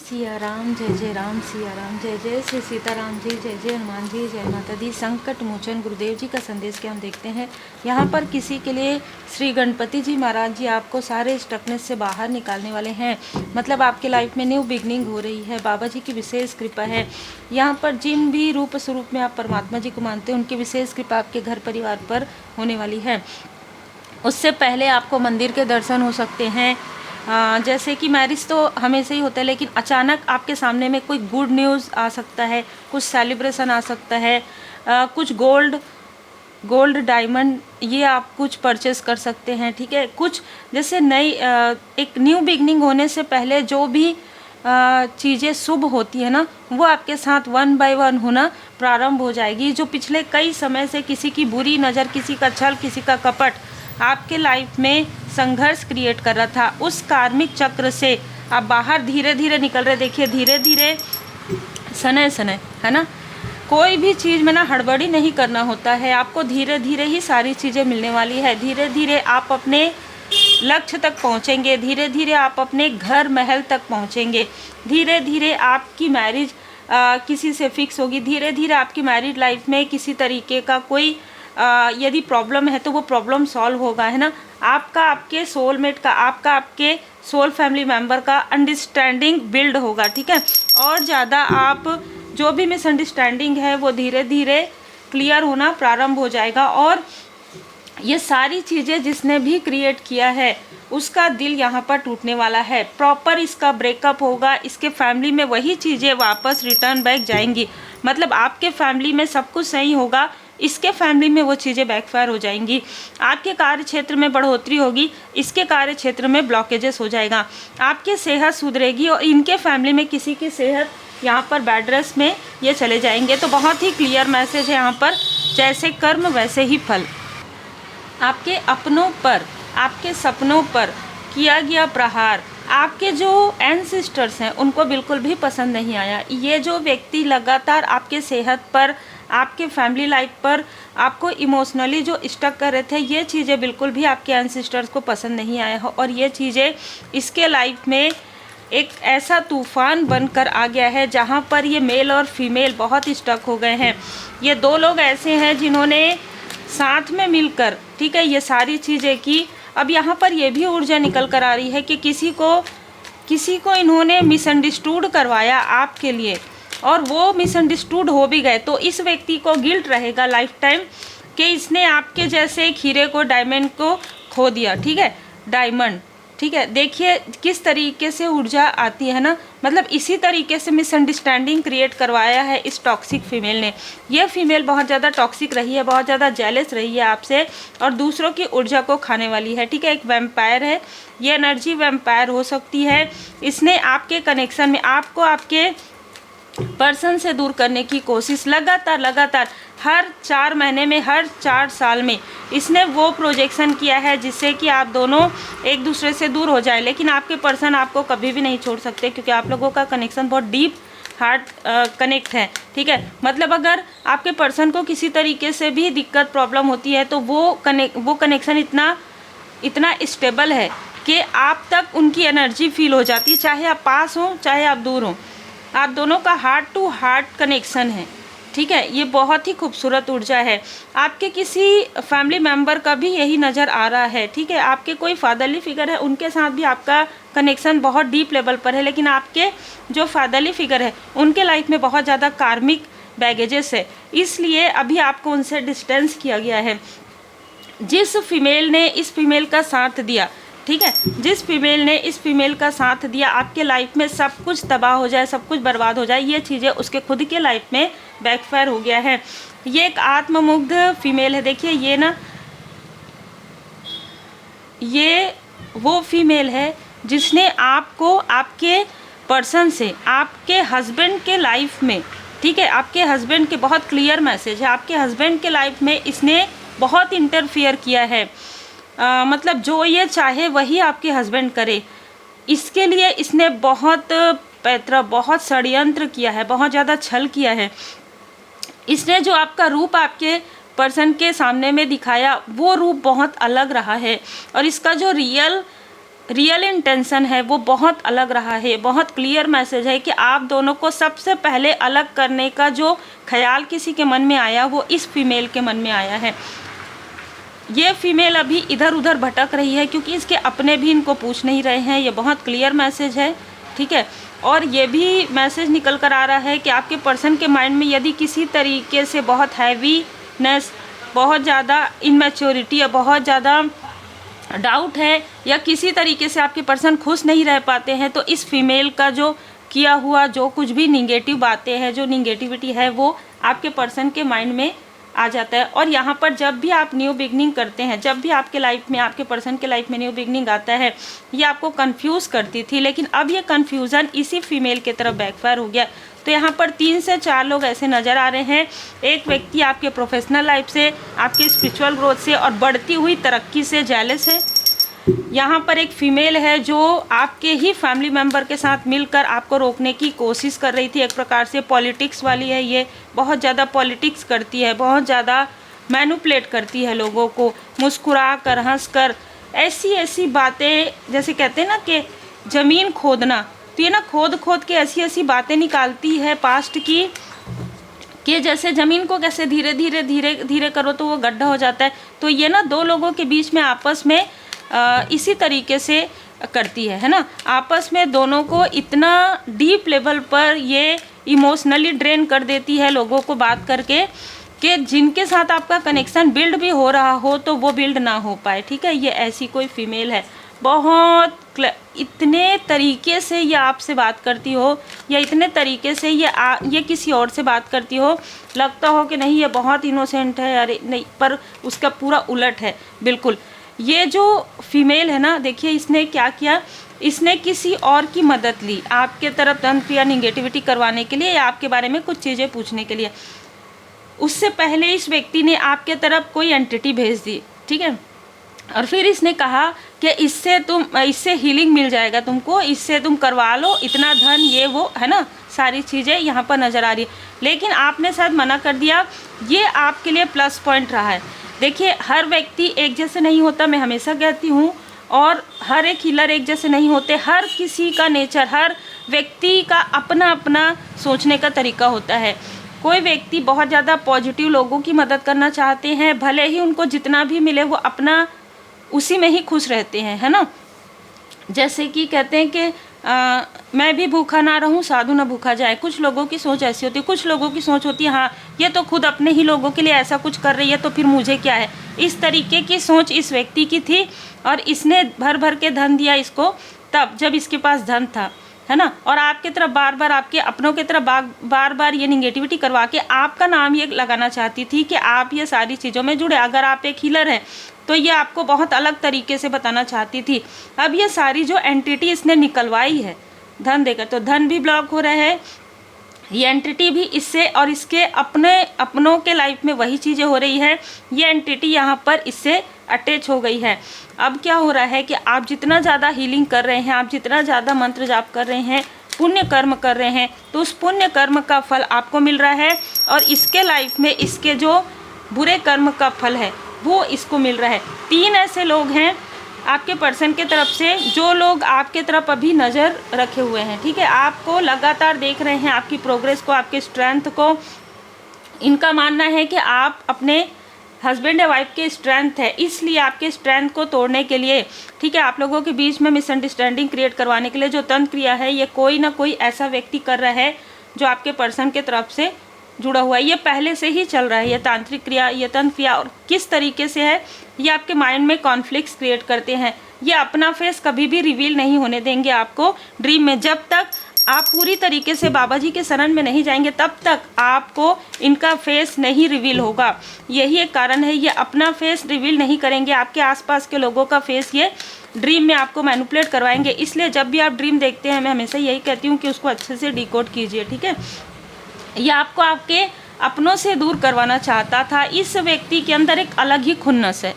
सिया राम जय राम, सिया राम जय श्री सीताराम जी, जय हनुमान जी, जय माता दी। संकट मोचन गुरुदेव जी का संदेश के हम देखते हैं। यहाँ पर किसी के लिए श्री गणपति जी महाराज जी आपको सारे स्टकनेस से बाहर निकालने वाले हैं। मतलब आपके लाइफ में न्यू बिगनिंग हो रही है। बाबा जी की विशेष कृपा है। यहाँ पर जिन भी रूप स्वरूप में आप परमात्मा जी को मानते हैं, उनकी विशेष कृपा आपके घर परिवार पर होने वाली है। उससे पहले आपको मंदिर के दर्शन हो सकते हैं। जैसे कि मैरिज तो हमेशा ही होता है, लेकिन अचानक आपके सामने में कोई गुड न्यूज़ आ सकता है, कुछ सेलिब्रेशन आ सकता है, कुछ गोल्ड डायमंड ये आप कुछ परचेस कर सकते हैं। ठीक है, कुछ जैसे नई एक न्यू बिगनिंग होने से पहले जो भी चीज़ें शुभ होती है ना, वो आपके साथ वन बाय वन होना प्रारंभ हो जाएगी। जो पिछले कई समय से किसी की बुरी नज़र, किसी का छल, किसी का कपट आपके लाइफ में संघर्ष क्रिएट कर रहा था, उस कार्मिक चक्र से आप बाहर धीरे धीरे निकल रहे। देखिए धीरे धीरे सनय है ना, कोई भी चीज़ में ना हड़बड़ी नहीं करना होता है। आपको धीरे धीरे ही सारी चीज़ें मिलने वाली है। धीरे धीरे आप अपने लक्ष्य तक पहुंचेंगे। धीरे धीरे आप अपने घर महल तक पहुंचेंगे। धीरे धीरे आपकी मैरिज किसी से फिक्स होगी। धीरे धीरे आपकी मैरिड लाइफ में किसी तरीके का कोई यदि प्रॉब्लम है तो वो प्रॉब्लम सॉल्व होगा, है ना। आपका आपके सोलमेट का, आपका आपके सोल फैमिली मेम्बर का अंडरस्टैंडिंग बिल्ड होगा। ठीक है, और ज़्यादा आप जो भी मिसअंडरस्टैंडिंग है वो धीरे धीरे क्लियर होना प्रारंभ हो जाएगा। और ये सारी चीज़ें जिसने भी क्रिएट किया है उसका दिल यहाँ पर टूटने वाला है। प्रॉपर इसका ब्रेकअप होगा। इसके फैमिली में वही चीज़ें वापस रिटर्न बैक जाएंगी। मतलब आपके फैमिली में सब कुछ सही होगा, इसके फैमिली में वो चीज़ें बैकफायर हो जाएंगी। आपके कार्य क्षेत्र में बढ़ोतरी होगी, इसके कार्य क्षेत्र में ब्लॉकेजेस हो जाएगा। आपकी सेहत सुधरेगी और इनके फैमिली में किसी की सेहत यहाँ पर बेड रेस्ट में ये चले जाएंगे। तो बहुत ही क्लियर मैसेज है यहाँ पर, जैसे कर्म वैसे ही फल। आपके अपनों पर, आपके सपनों पर किया गया प्रहार आपके जो एंसेस्टर्स हैं उनको बिल्कुल भी पसंद नहीं आया। ये जो व्यक्ति लगातार आपके सेहत पर, आपके फैमिली लाइफ पर आपको इमोशनली जो स्टक कर रहे थे, ये चीज़ें बिल्कुल भी आपके एंसेस्टर्स को पसंद नहीं आया हो। और ये चीज़ें इसके लाइफ में एक ऐसा तूफान बनकर आ गया है जहाँ पर ये मेल और फीमेल बहुत स्टक हो गए हैं। ये दो लोग ऐसे हैं जिन्होंने साथ में मिलकर, ठीक है, ये सारी चीज़ें की। अब यहाँ पर ये भी ऊर्जा निकल कर आ रही है कि किसी को इन्होंने मिसअंडरस्टूड करवाया आपके लिए, और वो मिसअंडरस्टूड हो भी गए तो इस व्यक्ति को गिल्ट रहेगा लाइफ टाइम कि इसने आपके जैसे एक हीरे को, डायमंड को खो दिया। ठीक है, डायमंड, ठीक है। देखिए किस तरीके से ऊर्जा आती है ना, मतलब इसी तरीके से मिसअंडरस्टैंडिंग क्रिएट करवाया है इस टॉक्सिक फीमेल ने। ये फीमेल बहुत ज़्यादा टॉक्सिक रही है, बहुत ज़्यादा जेलस रही है आपसे और दूसरों की ऊर्जा को खाने वाली है। ठीक है, एक वैम्पायर है, ये एनर्जी वैम्पायर हो सकती है। इसने आपके कनेक्शन में आपको आपके पर्सन से दूर करने की कोशिश लगातार हर 4 महीने में, हर 4 साल में इसने वो प्रोजेक्शन किया है जिससे कि आप दोनों एक दूसरे से दूर हो जाए। लेकिन आपके पर्सन आपको कभी भी नहीं छोड़ सकते, क्योंकि आप लोगों का कनेक्शन बहुत डीप हार्ट कनेक्ट है। ठीक है, मतलब अगर आपके पर्सन को किसी तरीके से भी दिक्कत, प्रॉब्लम होती है तो वो कनेक्शन इतना स्टेबल है कि आप तक उनकी एनर्जी फील हो जाती है, चाहे आप पास हों चाहे आप दूर हों। आप दोनों का हार्ट टू हार्ट कनेक्शन है। ठीक है, ये बहुत ही खूबसूरत ऊर्जा है। आपके किसी फैमिली मेम्बर का भी यही नज़र आ रहा है। ठीक है, आपके कोई फादरली फिगर है, उनके साथ भी आपका कनेक्शन बहुत डीप लेवल पर है। लेकिन आपके जो फादरली फिगर है उनके लाइफ में बहुत ज़्यादा कार्मिक बैगेजेस है, इसलिए अभी आपको उनसे डिस्टेंस किया गया है। जिस फीमेल ने इस फीमेल का साथ दिया, ठीक है, जिस फीमेल ने इस फीमेल का साथ दिया, आपके लाइफ में सब कुछ तबाह हो जाए, सब कुछ बर्बाद हो जाए, ये चीज़ें उसके खुद के लाइफ में बैकफायर हो गया है। ये एक आत्ममुग्ध फीमेल है। देखिए ये ना, ये वो फीमेल है जिसने आपको आपके पर्सन से, आपके हस्बैंड के लाइफ में, ठीक है, आपके हस्बैंड के, बहुत क्लियर मैसेज है, आपके हस्बैंड के लाइफ में इसने बहुत इंटरफियर किया है। मतलब जो ये चाहे वही आपके हस्बैंड करे, इसके लिए इसने बहुत पैतरा, बहुत षड्यंत्र किया है, बहुत ज़्यादा छल किया है। इसने जो आपका रूप आपके पर्सन के सामने में दिखाया, वो रूप बहुत अलग रहा है। और इसका जो रियल रियल इंटेंशन है वो बहुत अलग रहा है। बहुत क्लियर मैसेज है कि आप दोनों को सबसे पहले अलग करने का जो ख्याल किसी के मन में आया वो इस फीमेल के मन में आया है। ये फीमेल अभी इधर उधर भटक रही है क्योंकि इसके अपने भी इनको पूछ नहीं रहे हैं। ये बहुत क्लियर मैसेज है, ठीक है। और ये भी मैसेज निकल कर आ रहा है कि आपके पर्सन के माइंड में यदि किसी तरीके से बहुत हैवीनेस, बहुत ज़्यादा इनमेच्योरिटी या बहुत ज़्यादा डाउट है या किसी तरीके से आपके पर्सन खुश नहीं रह पाते हैं, तो इस फीमेल का जो किया हुआ जो कुछ भी निगेटिव बातें हैं, जो निगेटिविटी है, वो आपके पर्सन के माइंड में आ जाता है। और यहाँ पर जब भी आप न्यू बिगनिंग करते हैं, जब भी आपके लाइफ में, आपके पर्सन के लाइफ में न्यू बिगनिंग आता है, ये आपको कंफ्यूज करती थी, लेकिन अब ये कंफ्यूजन इसी फीमेल की तरफ बैकफायर हो गया। तो यहाँ पर 3 से 4 लोग ऐसे नज़र आ रहे हैं। एक व्यक्ति आपके प्रोफेशनल लाइफ से, आपके स्पिरिचुअल ग्रोथ से और बढ़ती हुई तरक्की से जेलस है। यहाँ पर एक फीमेल है जो आपके ही फैमिली मेम्बर के साथ मिलकर आपको रोकने की कोशिश कर रही थी। एक प्रकार से पॉलिटिक्स वाली है, ये बहुत ज़्यादा पॉलिटिक्स करती है, बहुत ज़्यादा मैनिपुलेट करती है लोगों को, मुस्कुरा कर, हंस कर, ऐसी ऐसी बातें, जैसे कहते हैं ना कि ज़मीन खोदना, तो ये ना खोद खोद के ऐसी ऐसी बातें निकालती है पास्ट की कि जैसे ज़मीन को कैसे धीरे धीरे धीरे धीरे करो तो वो गड्ढा हो जाता है। तो ये ना 2 लोगों के बीच में आपस में इसी तरीके से करती है ना। आपस में दोनों को इतना डीप लेवल पर ये इमोशनली ड्रेन कर देती है लोगों को बात करके कि जिनके साथ आपका कनेक्शन बिल्ड भी हो रहा हो तो वो बिल्ड ना हो पाए, ठीक है। ये ऐसी कोई फीमेल है, बहुत इतने तरीके से ये आपसे बात करती हो या इतने तरीके से ये किसी और से बात करती हो, लगता हो कि नहीं ये बहुत इनोसेंट है, अरे नहीं, पर उसका पूरा उलट है बिल्कुल। ये जो फीमेल है ना, देखिए इसने क्या किया, इसने किसी और की मदद ली आपके तरफ तंत्र या निगेटिविटी करवाने के लिए या आपके बारे में कुछ चीज़ें पूछने के लिए। उससे पहले इस व्यक्ति ने आपके तरफ कोई एंटिटी भेज दी, ठीक है, और फिर इसने कहा कि इससे हीलिंग मिल जाएगा तुमको, इससे तुम करवा लो, इतना धन, ये वो है ना, सारी चीज़ें यहाँ पर नज़र आ रही है। लेकिन आपने शायद मना कर दिया। ये आपके लिए प्लस पॉइंट रहा है। देखिए हर व्यक्ति एक जैसे नहीं होता, मैं हमेशा कहती हूँ, और हर एक हीलर एक जैसे नहीं होते। हर किसी का नेचर, हर व्यक्ति का अपना अपना सोचने का तरीका होता है। कोई व्यक्ति बहुत ज़्यादा पॉजिटिव लोगों की मदद करना चाहते हैं, भले ही उनको जितना भी मिले वो अपना उसी में ही खुश रहते हैं, है ना। जैसे कि कहते हैं कि मैं भी भूखा ना रहूं, साधु ना भूखा जाए। कुछ लोगों की सोच ऐसी होती है, कुछ लोगों की सोच होती है हाँ ये तो खुद अपने ही लोगों के लिए ऐसा कुछ कर रही है तो फिर मुझे क्या है। इस तरीके की सोच इस व्यक्ति की थी और इसने भर भर के धन दिया इसको तब जब इसके पास धन था, है ना। और आपके तरफ बार बार, आपके अपनों की तरफ बार बार ये निगेटिविटी करवा के आपका नाम ये लगाना चाहती थी कि आप ये सारी चीज़ों में जुड़े। अगर आप एक हीलर हैं तो ये आपको बहुत अलग तरीके से बताना चाहती थी। अब ये सारी जो एंटिटी इसने निकलवाई है धन देकर, तो धन भी ब्लॉक हो रहा है, ये एंटिटी भी इससे और इसके अपनों के लाइफ में वही चीज़ें हो रही है। ये एंटिटी यहाँ पर इससे अटैच हो गई है। अब क्या हो रहा है कि आप जितना ज़्यादा हीलिंग कर रहे हैं, आप जितना ज़्यादा मंत्र जाप कर रहे हैं, पुण्य कर्म कर रहे हैं, तो उस पुण्य कर्म का फल आपको मिल रहा है और इसके लाइफ में इसके जो बुरे कर्म का फल है वो इसको मिल रहा है। 3 ऐसे लोग हैं आपके पर्सन के तरफ से जो लोग आपके तरफ अभी नज़र रखे हुए हैं, ठीक है। आपको लगातार देख रहे हैं, आपकी प्रोग्रेस को, आपके स्ट्रेंथ को। इनका मानना है कि आप अपने हस्बैंड या वाइफ के स्ट्रेंथ है, इसलिए आपके स्ट्रेंथ को तोड़ने के लिए, ठीक है, आप लोगों के बीच में मिसअंडरस्टैंडिंग क्रिएट करवाने के लिए जो तंत्र क्रिया है ये कोई ना कोई ऐसा व्यक्ति कर रहा है जो आपके पर्सन के तरफ से जुड़ा हुआ है। ये पहले से ही चल रहा है, ये तांत्रिक क्रिया, ये तंत्र क्रिया। और किस तरीके से है, ये आपके माइंड में कॉन्फ्लिक्ट्स क्रिएट करते हैं। ये अपना फेस कभी भी रिवील नहीं होने देंगे आपको ड्रीम में। जब तक आप पूरी तरीके से बाबा जी के शरण में नहीं जाएंगे तब तक आपको इनका फेस नहीं रिवील होगा। यही एक कारण है, ये अपना फेस रिवील नहीं करेंगे, आपके आसपास के लोगों का फेस ये ड्रीम में आपको मैनिपुलेट करवाएंगे। इसलिए जब भी आप ड्रीम देखते हैं, मैं हमेशा यही कहती हूँ कि उसको अच्छे से डिकोड कीजिए, ठीक है। ये आपको आपके अपनों से दूर करवाना चाहता था। इस व्यक्ति के अंदर एक अलग ही खुन्नस है,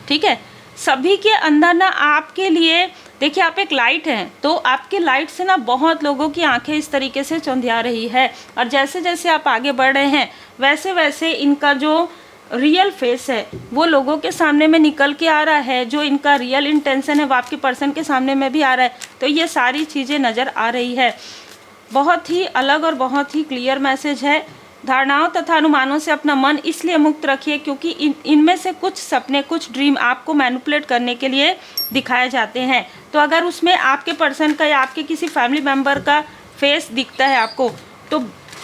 ठीक है। सभी के अंदर ना आपके लिए, देखिए आप एक लाइट हैं, तो आपके लाइट से ना बहुत लोगों की आंखें इस तरीके से चौंधिया रही है। और जैसे जैसे आप आगे बढ़ रहे हैं वैसे वैसे इनका जो रियल फेस है वो लोगों के सामने में निकल के आ रहा है, जो इनका रियल इंटेंशन है वो आपके पर्सन के सामने में भी आ रहा है। तो ये सारी चीज़ें नज़र आ रही है। बहुत ही अलग और बहुत ही क्लियर मैसेज है। धारणाओं तथा अनुमानों से अपना मन इसलिए मुक्त रखिए क्योंकि इनमें से कुछ सपने, कुछ ड्रीम आपको मैनिपुलेट करने के लिए दिखाए जाते हैं। तो अगर उसमें आपके पर्सन का या आपके किसी फैमिली मेम्बर का फेस दिखता है आपको, तो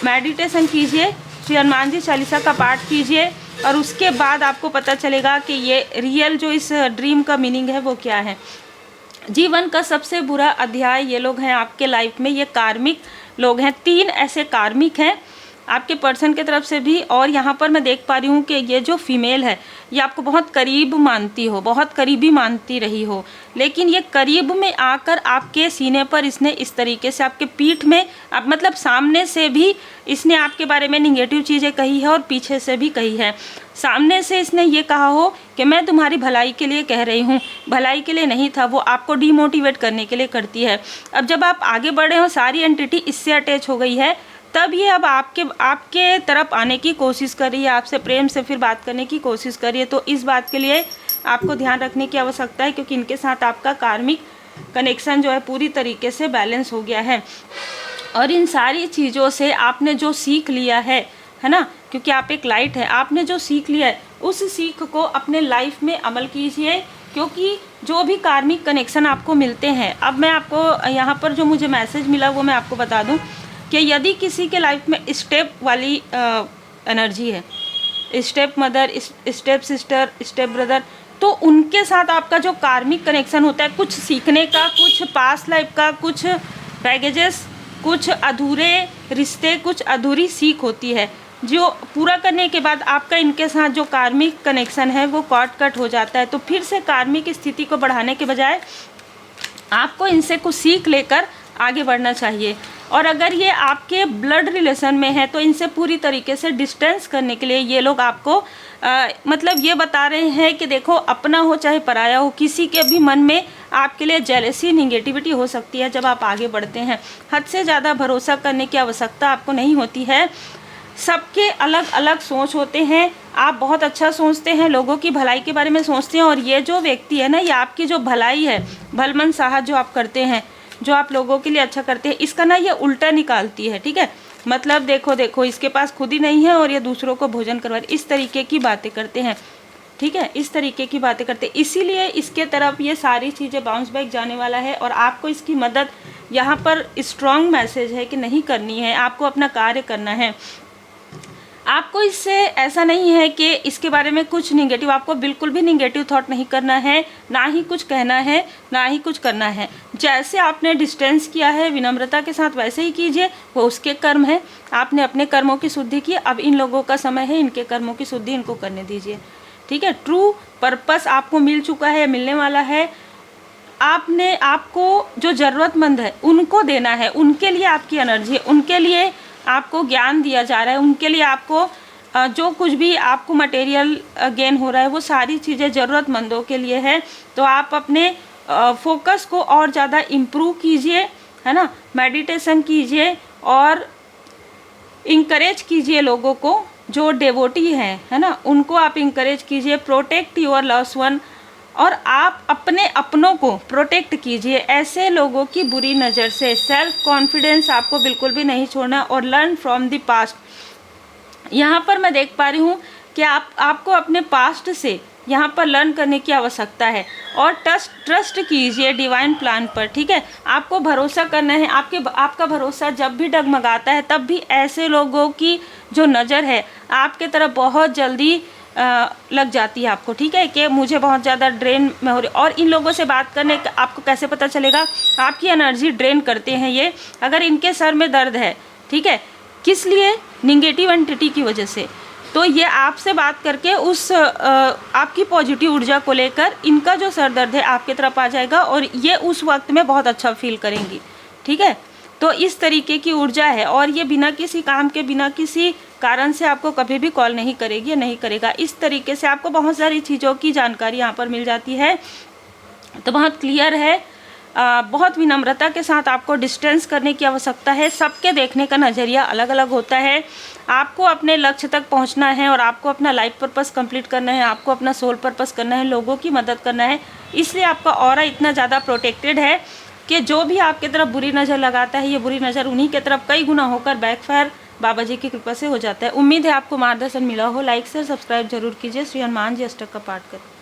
मेडिटेशन कीजिए, श्री हनुमान जी चालीसा का पाठ कीजिए और उसके बाद आपको पता चलेगा कि ये रियल जो इस ड्रीम का मीनिंग है वो क्या है। जीवन का सबसे बुरा अध्याय ये लोग हैं आपके लाइफ में, ये कार्मिक लोग हैं। 3 ऐसे कार्मिक हैं आपके पर्सन की तरफ से भी। और यहाँ पर मैं देख पा रही हूँ कि ये जो फीमेल है ये आपको बहुत करीब मानती हो, बहुत करीबी मानती रही हो, लेकिन ये करीब में आकर आपके सीने पर इसने इस तरीके से आपके पीठ में, आप मतलब सामने से भी इसने आपके बारे में निगेटिव चीज़ें कही है और पीछे से भी कही है। सामने से इसने ये कहा हो कि मैं तुम्हारी भलाई के लिए कह रही हूँ, भलाई के लिए नहीं था, वो आपको डीमोटिवेट करने के लिए करती है। अब जब आप आगे बढ़े हो, सारी एंटिटी इससे अटैच हो गई है, तब ये अब आपके तरफ आने की कोशिश कर रही है, आपसे प्रेम से फिर बात करने की कोशिश कर रही है। तो इस बात के लिए आपको ध्यान रखने की आवश्यकता है क्योंकि इनके साथ आपका कार्मिक कनेक्शन जो है पूरी तरीके से बैलेंस हो गया है। और इन सारी चीज़ों से आपने जो सीख लिया है ना, क्योंकि आप एक लाइट है, आपने जो सीख लिया है उस सीख को अपने लाइफ में अमल कीजिए। क्योंकि जो भी कार्मिक कनेक्शन आपको मिलते हैं, अब मैं आपको यहाँ पर जो मुझे मैसेज मिला वो मैं आपको बता दूँ कि यदि किसी के लाइफ में स्टेप वाली एनर्जी है, step mother, step sister, step brother, तो उनके साथ आपका जो कार्मिक कनेक्शन होता है, कुछ सीखने का, कुछ पास्ट लाइफ का, कुछ बैगेजेस, कुछ अधूरे रिश्ते, कुछ अधूरी सीख होती है जो पूरा करने के बाद आपका इनके साथ जो कार्मिक कनेक्शन है वो कट हो जाता है। तो फिर से कार्मिक स्थिति को बढ़ाने के बजाय आपको इनसे कुछ सीख लेकर आगे बढ़ना चाहिए। और अगर ये आपके ब्लड रिलेशन में है तो इनसे पूरी तरीके से डिस्टेंस करने के लिए ये लोग आपको मतलब ये बता रहे हैं कि देखो, अपना हो चाहे पराया हो, किसी के भी मन में आपके लिए जेलसी, निगेटिविटी हो सकती है जब आप आगे बढ़ते हैं। हद से ज़्यादा भरोसा करने की आवश्यकता आपको नहीं होती है। सबके अलग अलग सोच होते हैं। आप बहुत अच्छा सोचते हैं, लोगों की भलाई के बारे में सोचते हैं, और ये जो व्यक्ति है ना, ये आपकी जो भलाई है, भलमन साहब जो आप करते हैं, जो आप लोगों के लिए अच्छा करते हैं, इसका ना ये उल्टा निकालती है। ठीक है, मतलब देखो इसके पास खुद ही नहीं है और ये दूसरों को भोजन करवा, इस तरीके की बातें करते हैं। ठीक है, इस तरीके की बातें करते हैं, इसीलिए इसके तरफ ये सारी चीज़ें बाउंस बैक जाने वाला है। और आपको इसकी मदद यहाँ पर स्ट्रॉन्ग मैसेज है कि नहीं करनी है, आपको अपना कार्य करना है। आपको इससे ऐसा नहीं है कि इसके बारे में कुछ निगेटिव, आपको बिल्कुल भी निगेटिव थॉट नहीं करना है, ना ही कुछ कहना है, ना ही कुछ करना है। जैसे आपने डिस्टेंस किया है विनम्रता के साथ, वैसे ही कीजिए, वो उसके कर्म है। आपने अपने कर्मों की शुद्धि की, अब इन लोगों का समय है इनके कर्मों की शुद्धि इनको करने दीजिए। ठीक है, ट्रू पर्पस आपको मिल चुका है, मिलने वाला है। आपने, आपको जो ज़रूरतमंद है उनको देना है, उनके लिए आपकी एनर्जी है, उनके लिए आपको ज्ञान दिया जा रहा है, उनके लिए आपको जो कुछ भी आपको मटेरियल गेन हो रहा है वो सारी चीज़ें ज़रूरतमंदों के लिए है। तो आप अपने फोकस को और ज़्यादा इम्प्रूव कीजिए, है ना, मेडिटेशन कीजिए और इंकरेज कीजिए लोगों को, जो डेवोटी हैं, है ना, उनको आप इंकरेज कीजिए। प्रोटेक्ट योर लव्ड वन, और आप अपने अपनों को प्रोटेक्ट कीजिए ऐसे लोगों की बुरी नज़र से। सेल्फ कॉन्फिडेंस आपको बिल्कुल भी नहीं छोड़ना, और लर्न फ्रॉम द पास्ट। यहाँ पर मैं देख पा रही हूँ कि आपको अपने पास्ट से यहाँ पर लर्न करने की आवश्यकता है, और ट्रस्ट कीजिए डिवाइन प्लान पर। ठीक है, आपको भरोसा करना है। आपका भरोसा जब भी डगमगाता है तब भी ऐसे लोगों की जो नज़र है आपके तरफ बहुत जल्दी लग जाती है आपको। ठीक है, कि मुझे बहुत ज़्यादा ड्रेन में हो रही, और इन लोगों से बात करने का आपको कैसे पता चलेगा, आपकी एनर्जी ड्रेन करते हैं ये। अगर इनके सर में दर्द है, ठीक है, किस लिए, निगेटिव एंटिटी की वजह से, तो ये आपसे बात करके उस आपकी पॉजिटिव ऊर्जा को लेकर इनका जो सर दर्द है आपकी तरफ आ जाएगा, और ये उस वक्त में बहुत अच्छा फील करेंगी। ठीक है, तो इस तरीके की ऊर्जा है, और ये बिना किसी काम के, बिना किसी कारण से आपको कभी भी कॉल नहीं करेगी, नहीं करेगा। इस तरीके से आपको बहुत सारी चीज़ों की जानकारी यहाँ पर मिल जाती है। तो बहुत क्लियर है, बहुत विनम्रता के साथ आपको डिस्टेंस करने की आवश्यकता है। सबके देखने का नज़रिया अलग अलग होता है। आपको अपने लक्ष्य तक पहुंचना है और आपको अपना लाइफ पर्पस कंप्लीट करना है, आपको अपना सोल पर्पस करना है, लोगों की मदद करना है। इसलिए आपका ऑरा इतना ज़्यादा प्रोटेक्टेड है कि जो भी आपकी तरफ बुरी नज़र लगाता है, ये बुरी नज़र उन्हीं की तरफ कई गुना होकर बैकफायर बाबा जी की कृपा से हो जाता है। उम्मीद है आपको मार्गदर्शन मिला हो। लाइक शेयर सब्सक्राइब जरूर कीजिए। श्री हनुमान जी अष्टक का पाठ करें।